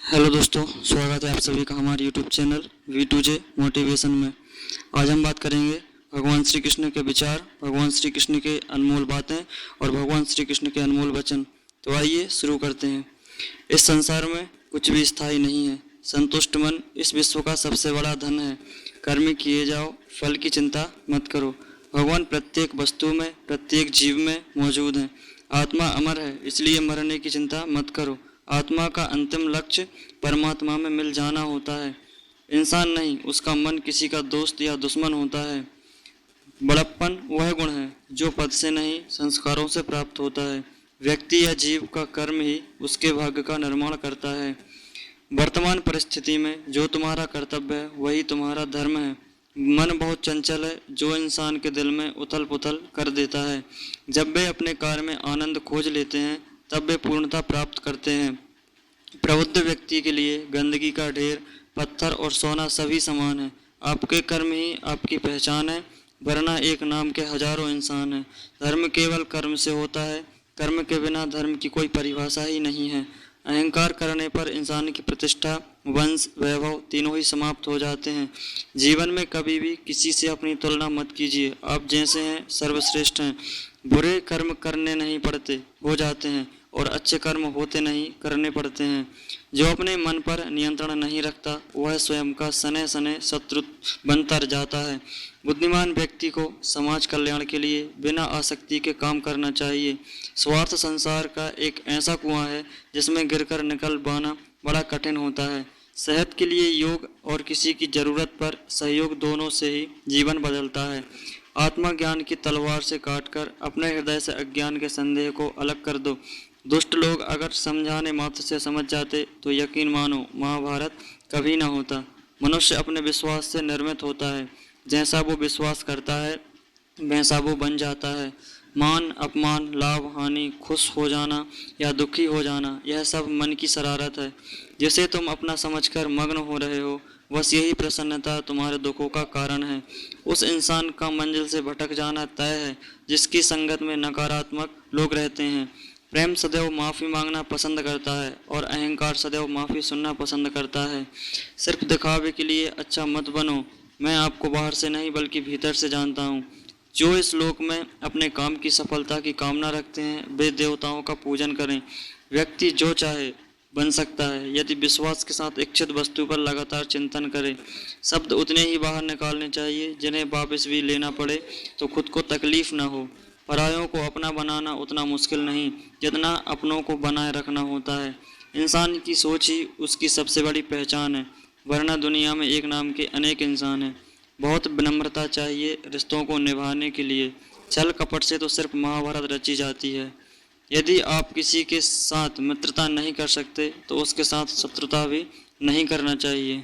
Hello दोस्तों, स्वागत है आप सभी का हमारे यूट्यूब चैनल V2J मोटिवेशन में। आज हम बात करेंगे भगवान श्री कृष्ण के विचार, भगवान श्री कृष्ण के अनमोल बातें और भगवान श्री कृष्ण के अनमोल वचन। तो आइए शुरू करते हैं। इस संसार में कुछ भी स्थायी नहीं है। संतुष्ट मन इस विश्व का सबसे बड़ा धन है। कर्म किए जाओ, फल की चिंता मत करो। भगवान प्रत्येक वस्तु में, प्रत्येक जीव में मौजूद हैं। आत्मा अमर है, इसलिए मरने की चिंता मत करो। आत्मा का अंतिम लक्ष्य परमात्मा में मिल जाना होता है। इंसान नहीं, उसका मन किसी का दोस्त या दुश्मन होता है। बड़प्पन वह गुण है जो पद से नहीं, संस्कारों से प्राप्त होता है। व्यक्ति या जीव का कर्म ही उसके भाग्य का निर्माण करता है। वर्तमान परिस्थिति में जो तुम्हारा कर्तव्य है वही तुम्हारा धर्म है। मन बहुत चंचल है जो इंसान के दिल में उथल पुथल कर देता है। जब वे अपने कार्य में आनंद खोज लेते हैं तब वे पूर्णता प्राप्त करते हैं। प्रबुद्ध व्यक्ति के लिए गंदगी का ढेर, पत्थर और सोना सभी समान है। आपके कर्म ही आपकी पहचान है, वरना एक नाम के हजारों इंसान हैं। धर्म केवल कर्म से होता है। कर्म के बिना धर्म की कोई परिभाषा ही नहीं है। अहंकार करने पर इंसान की प्रतिष्ठा, वंश, वैभव तीनों ही समाप्त हो जाते हैं। जीवन में कभी भी किसी से अपनी तुलना मत कीजिए। आप जैसे हैं सर्वश्रेष्ठ हैं। बुरे कर्म करने नहीं पड़ते, हो जाते हैं, और अच्छे कर्म होते नहीं, करने पड़ते हैं। जो अपने मन पर नियंत्रण नहीं रखता वह स्वयं का सने सने शत्रु बनता जाता है। बुद्धिमान व्यक्ति को समाज कल्याण के लिए बिना आसक्ति के काम करना चाहिए। स्वार्थ संसार का एक ऐसा कुआं है जिसमें गिरकर निकल पाना बड़ा कठिन होता है। सेहत के लिए योग और किसी की जरूरत पर सहयोग, दोनों से ही जीवन बदलता है। आत्मज्ञान की तलवार से काटकर अपने हृदय से अज्ञान के संदेह को अलग कर दो। दुष्ट लोग अगर समझाने मात्र से समझ जाते तो यकीन मानो महाभारत कभी न होता। मनुष्य अपने विश्वास से निर्मित होता है। जैसा वो विश्वास करता है वैसा वो बन जाता है। मान अपमान, लाभ हानि, खुश हो जाना या दुखी हो जाना, यह सब मन की शरारत है जिसे तुम अपना समझकर मग्न हो रहे हो। बस यही प्रसन्नता तुम्हारे दुखों का कारण है। उस इंसान का मंजिल से भटक जाना तय है जिसकी संगत में नकारात्मक लोग रहते हैं। प्रेम सदैव माफ़ी मांगना पसंद करता है और अहंकार सदैव माफ़ी सुनना पसंद करता है। सिर्फ दिखावे के लिए अच्छा मत बनो। मैं आपको बाहर से नहीं बल्कि भीतर से जानता हूँ। जो इस लोक में अपने काम की सफलता की कामना रखते हैं वे देवताओं का पूजन करें। व्यक्ति जो चाहे बन सकता है यदि विश्वास के साथ इच्छित वस्तु पर लगातार चिंतन करे। शब्द उतने ही बाहर निकालने चाहिए जिन्हें वापस भी लेना पड़े तो खुद को तकलीफ न हो। परायों को अपना बनाना उतना मुश्किल नहीं जितना अपनों को बनाए रखना होता है। इंसान की सोच ही उसकी सबसे बड़ी पहचान है, वरना दुनिया में एक नाम के अनेक इंसान हैं। बहुत विनम्रता चाहिए रिश्तों को निभाने के लिए। छल कपट से तो सिर्फ महाभारत रची जाती है। यदि आप किसी के साथ मित्रता नहीं कर सकते तो उसके साथ शत्रुता भी नहीं करना चाहिए।